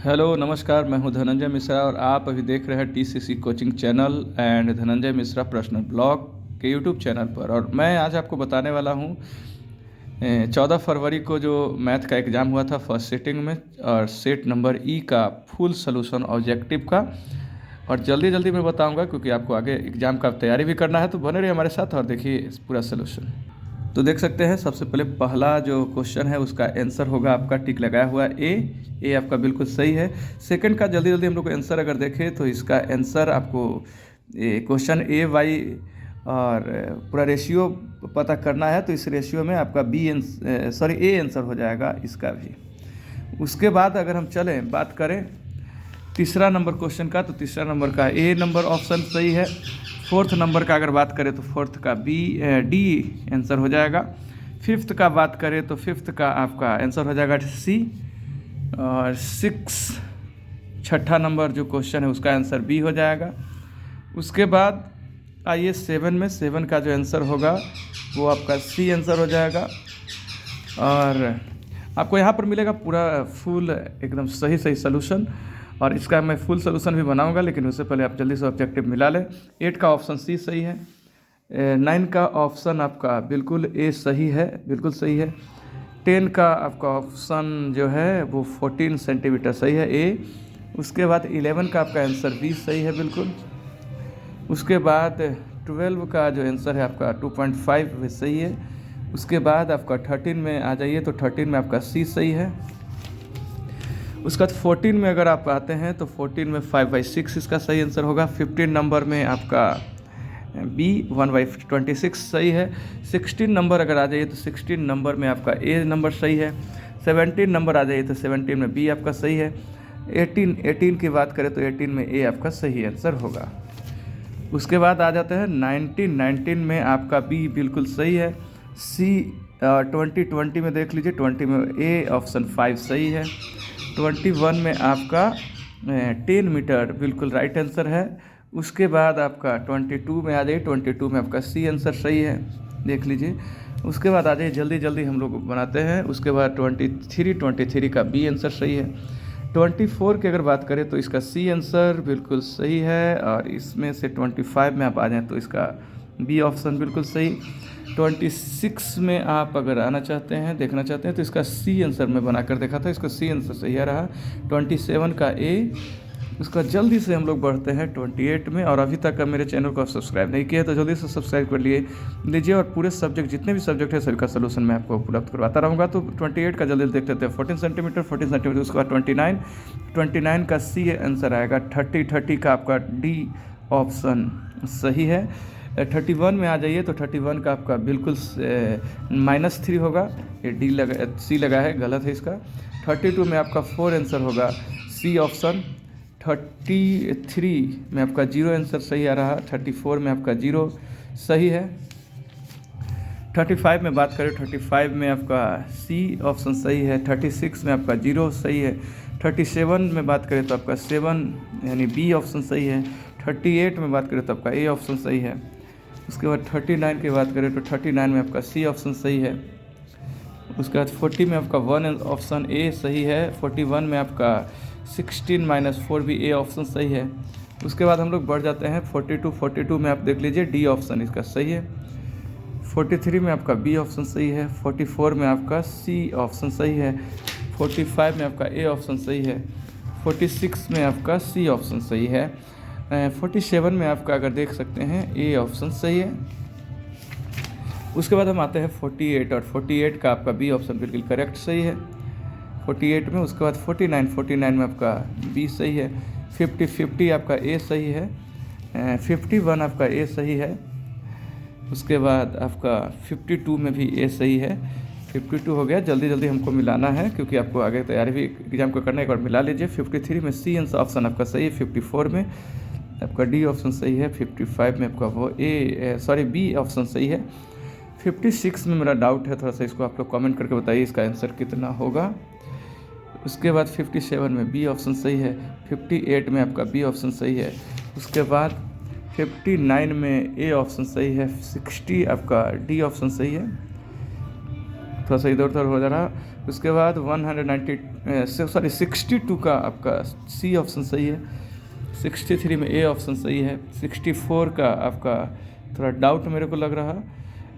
Hello नमस्कार, मैं हूं धनंजय मिश्रा और आप अभी देख रहे हैं TCC coaching channel and Dhananjay Mishra personal blog के यूट्यूब चैनल पर। और मैं आज आपको बताने वाला हूं 14 फरवरी को जो मैथ का एग्ज़ाम हुआ था फर्स्ट सिटिंग में और सेट नंबर ई का फुल सॉल्यूशन ऑब्जेक्टिव का। और जल्दी जल्दी मैं बताऊंगा क्योंकि आपको आगे एग्ज़ाम का तैयारी भी करना है, तो बने रहिए हमारे साथ और देखिए पूरा सॉल्यूशन। तो देख सकते हैं सबसे पहले पहला जो क्वेश्चन है उसका आंसर होगा आपका टिक लगाया हुआ ए आपका बिल्कुल सही है। सेकंड का जल्दी जल्दी हम लोग आंसर अगर देखें तो इसका आंसर आपको क्वेश्चन ए वाई और पूरा रेशियो पता करना है, तो इस रेशियो में आपका ए आंसर हो जाएगा इसका भी। उसके बाद अगर हम चलें बात करें तीसरा नंबर क्वेश्चन का, तो तीसरा नंबर का ए नंबर ऑप्शन सही है। फोर्थ नंबर का अगर बात करें तो फोर्थ का डी आंसर हो जाएगा। फिफ्थ का बात करें तो फिफ्थ का आपका आंसर हो जाएगा सी। और छठा नंबर जो क्वेश्चन है उसका आंसर बी हो जाएगा। उसके बाद आइए सेवन का जो आंसर होगा वो आपका सी आंसर हो जाएगा। और आपको यहाँ पर मिलेगा पूरा फुल एकदम सही सॉल्यूशन, और इसका मैं फुल सॉल्यूशन भी बनाऊंगा, लेकिन उससे पहले आप जल्दी से ऑब्जेक्टिव मिला लें। 8 का ऑप्शन सी सही है। 9 का ऑप्शन आपका बिल्कुल ए सही है, बिल्कुल सही है। 10 का आपका ऑप्शन जो है वो 14 सेंटीमीटर सही है ए। उसके बाद 11 का आपका आंसर बी सही है बिल्कुल। उसके बाद 12 का जो आंसर है आपका 2.5 भी सही है। उसके बाद आपका 13 में आ जाइए तो 13 में आपका सी सही है। उसके बाद 14 में अगर आप आते हैं तो 14 में 5/6 इसका सही आंसर होगा। 15 नंबर में आपका बी 1/26 सही है। 16 नंबर अगर आ जाइए तो 16 नंबर में आपका ए नंबर सही है। 17 नंबर आ जाइए तो 17 में बी आपका सही है। 18 की बात करें तो 18 में ए आपका सही आंसर होगा। उसके बाद आ जाते हैं 19 में आपका बी बिल्कुल सही है। सी 20 में देख लीजिए, 20 में ए ऑप्शन 5 सही है। 21 में आपका 10 मीटर बिल्कुल राइट आंसर है। उसके बाद आपका 22 में आ जाइए, 22 में आपका सी आंसर सही है, देख लीजिए। उसके बाद आ जाइए जल्दी जल्दी हम लोग बनाते हैं। उसके बाद 23 का बी आंसर सही है। 24 की अगर बात करें तो इसका सी आंसर बिल्कुल सही है। और इसमें से 25 में आप आ जाएँ तो इसका बी ऑप्शन बिल्कुल सही। 26 में आप अगर आना चाहते हैं, देखना चाहते हैं, तो इसका सी आंसर मैं बनाकर देखा था, इसका सी आंसर सही आ रहा। 27 का ए। उसका जल्दी से हम लोग बढ़ते हैं 28 में। और अभी तक मेरे चैनल को आप सब्सक्राइब नहीं किया तो जल्दी से सब्सक्राइब कर लीजिए। और पूरे सब्जेक्ट जितने भी सब्जेक्ट है सभी का सलूशन मैं आपको उपलब्ध करवाता रहूँगा। तो 28 का जल्दी देख लेते हैं। 14 सेंटीमीटर। उसके बाद 29 का सी आंसर आएगा। 30 का आपका डी ऑप्शन सही है। 31 में आ जाइए तो 31 का आपका बिल्कुल -3 होगा, ये सी लगा है, गलत है इसका। 32 में आपका 4 आंसर होगा, सी ऑप्शन। 33 में आपका 0 आंसर सही आ रहा। 34 में आपका 0 सही है। 35 में बात करें, 35 में आपका सी ऑप्शन सही है। 36 में आपका 0 सही है। 37 में बात करें तो आपका 7 यानी बी ऑप्शन सही है। 38 में बात करें तो आपका ए ऑप्शन सही है। उसके बाद 39 की बात करें तो 39 में आपका सी ऑप्शन सही है। उसके बाद 40 में आपका 1 ऑप्शन ए सही है। 41 में आपका 16 - 4 भी ए ऑप्शन सही है। उसके बाद हम लोग बढ़ जाते हैं 42 में आप देख लीजिए डी ऑप्शन इसका सही है। 43 में आपका बी ऑप्शन सही है। 44 में आपका सी ऑप्शन सही है। 45 में आपका ए ऑप्शन सही है। 46 में आपका सी ऑप्शन सही है। 47 में आपका अगर देख सकते हैं ए ऑप्शन सही है। उसके बाद हम आते हैं 48 और 48 का आपका बी ऑप्शन बिल्कुल करेक्ट सही है 48 में। उसके बाद 49 में आपका बी सही है। 50 आपका ए सही है। 51 आपका ए सही है। उसके बाद आपका 52 में भी ए सही है। 52 हो गया। जल्दी जल्दी हमको मिलाना है क्योंकि आपको आगे तैयारी भी एग्जाम को करना है, एक बार मिला लीजिए। 53 में सी ऑप्शन आपका सही है। 54 में आपका डी ऑप्शन सही है। 55 में आपका वो बी ऑप्शन सही है। 56 में मेरा डाउट है थोड़ा सा, इसको आप लोग कमेंट करके बताइए इसका आंसर कितना होगा। उसके बाद 57 में बी ऑप्शन सही है। 58 में आपका बी ऑप्शन सही है। उसके बाद 59 में ए ऑप्शन सही है। 60 आपका डी ऑप्शन सही है। थोड़ा सा इधर उधर हो जा रहा। उसके बाद 62 का आपका सी ऑप्शन सही है। 63 में ए ऑप्शन सही है। 64 का आपका थोड़ा डाउट मेरे को लग रहा।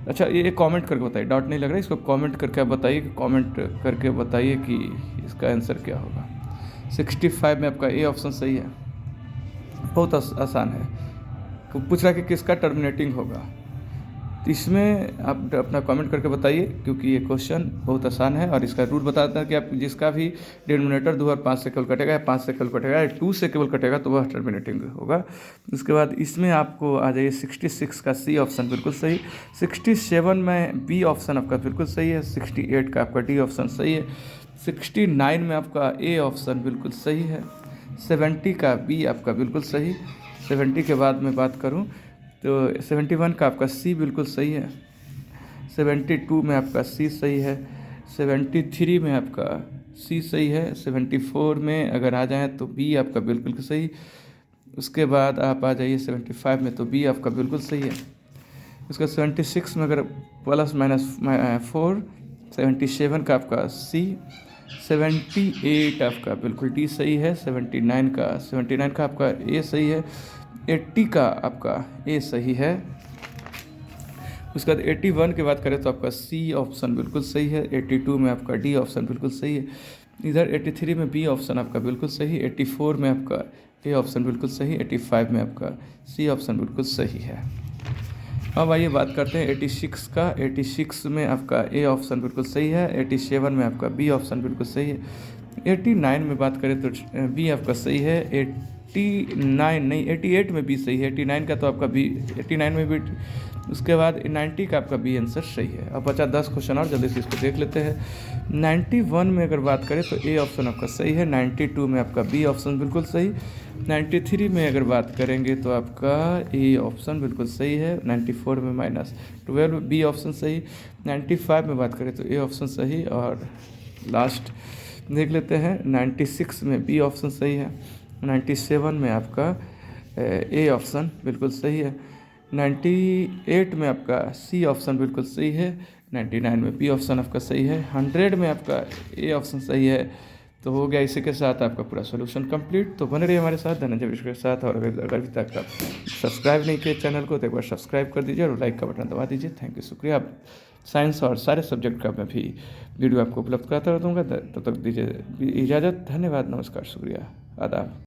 अच्छा, ये कमेंट करके बताइए, डाउट नहीं लग रहा है, इसको कमेंट करके आप बताइए कि कमेंट करके बताइए कि इसका आंसर क्या होगा। 65 में आपका ए ऑप्शन सही है। बहुत आसान है। पूछ रहा है कि किसका टर्मिनेटिंग होगा, तो इसमें आप अपना कमेंट करके बताइए, क्योंकि ये क्वेश्चन बहुत आसान है। और इसका रूल बताता है कि आप जिसका भी डिनोमिनेटर 2 और 5 से केवल कटेगा या 5 से केवल कटेगा या 2 से केवल कटेगा तो वह टर्मिनेटिंग होगा। उसके बाद इसमें आपको आ जाइए 66 का सी ऑप्शन बिल्कुल सही। 67 में बी ऑप्शन आपका बिल्कुल सही है। 68 का आपका डी ऑप्शन सही है। 69 में आपका ए ऑप्शन बिल्कुल सही है। 70 का बी आपका बिल्कुल सही। 70 के बाद मैं बात करूँ तो 71 का आपका सी बिल्कुल सही है। 72 में आपका सी सही है। 73 में आपका सी सही है। 74 में अगर आ जाएँ तो बी आपका बिल्कुल सही। उसके बाद आप आ जाइए 75 में, तो बी आपका बिल्कुल सही है। उसका 76 में अगर +- 4, 77 का आपका सी। 78 आपका बिल्कुल डी सही है। 79 का आपका ए सही है। 80 का आपका ए सही है। उसके बाद 81 की बात करें तो आपका सी ऑप्शन बिल्कुल सही है। 82 में आपका डी ऑप्शन बिल्कुल सही है। इधर 83 में बी ऑप्शन आपका बिल्कुल सही। 84 में आपका ए ऑप्शन बिल्कुल सही। 85 में आपका सी ऑप्शन बिल्कुल सही है। अब आइए बात करते हैं 86 का। 86 में आपका ए ऑप्शन बिल्कुल सही है। 87 में आपका बी ऑप्शन बिल्कुल सही है। 89 में बात करें तो बी आपका सही है। 89 नहीं, 88 में बी सही है। 89 का तो आपका बी, 89 में भी। उसके बाद 90 का आपका बी आंसर सही है। अब बचा 10 क्वेश्चन और, जल्दी से इसको देख लेते हैं। 91 में अगर बात करें तो ए ऑप्शन आपका सही है। 92 में आपका बी ऑप्शन बिल्कुल सही। 93 में अगर बात करेंगे तो आपका ए ऑप्शन बिल्कुल सही है। 94 में -12 बी ऑप्शन सही। 95 में बात करें तो ए ऑप्शन सही। और लास्ट देख लेते हैं, 96 में बी ऑप्शन सही है। 97 में आपका ए ऑप्शन बिल्कुल सही है। 98 में आपका सी ऑप्शन बिल्कुल सही है। 99 में बी ऑप्शन आपका सही है। 100 में आपका ए ऑप्शन सही है। तो हो गया, इसी के साथ आपका पूरा सोल्यूशन कंप्लीट। तो बने रहिए हमारे साथ धनंजय विश्व के साथ। और अगर अभी तक आप सब्सक्राइब नहीं किए चैनल को तो एक बार सब्सक्राइब कर दीजिए और लाइक का बटन दबा दीजिए। थैंक यू, शुक्रिया। साइंस और सारे सब्जेक्ट का मैं भी वीडियो आपको उपलब्ध कराता रहूँगा। तब तक दीजिए इजाज़त। धन्यवाद, नमस्कार, शुक्रिया, आदाब।